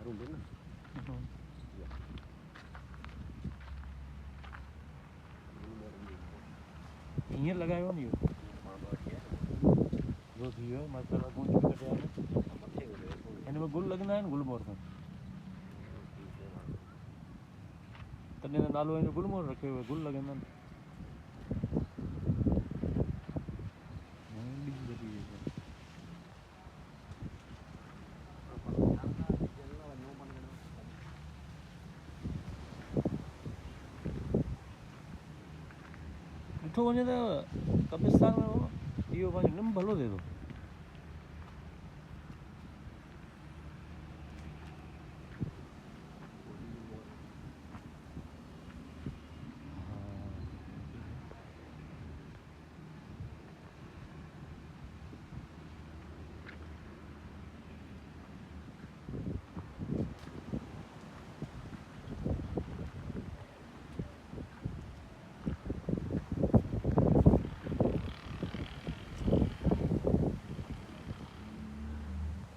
हूंदो न हींअर लगायो नी जो थी वियो माशाल्लाह गूंज बि कढिया आहिनि हिन में गुल लॻंदा आहिनि गुलमोहर में तॾहिं त नालो हिन गुलमोहर रखियो हुयो गुल लॻंदा आहिनि ॾिठो वञे त कब्रिस्तान में इहो पंहिंजो निम भलो थिए थो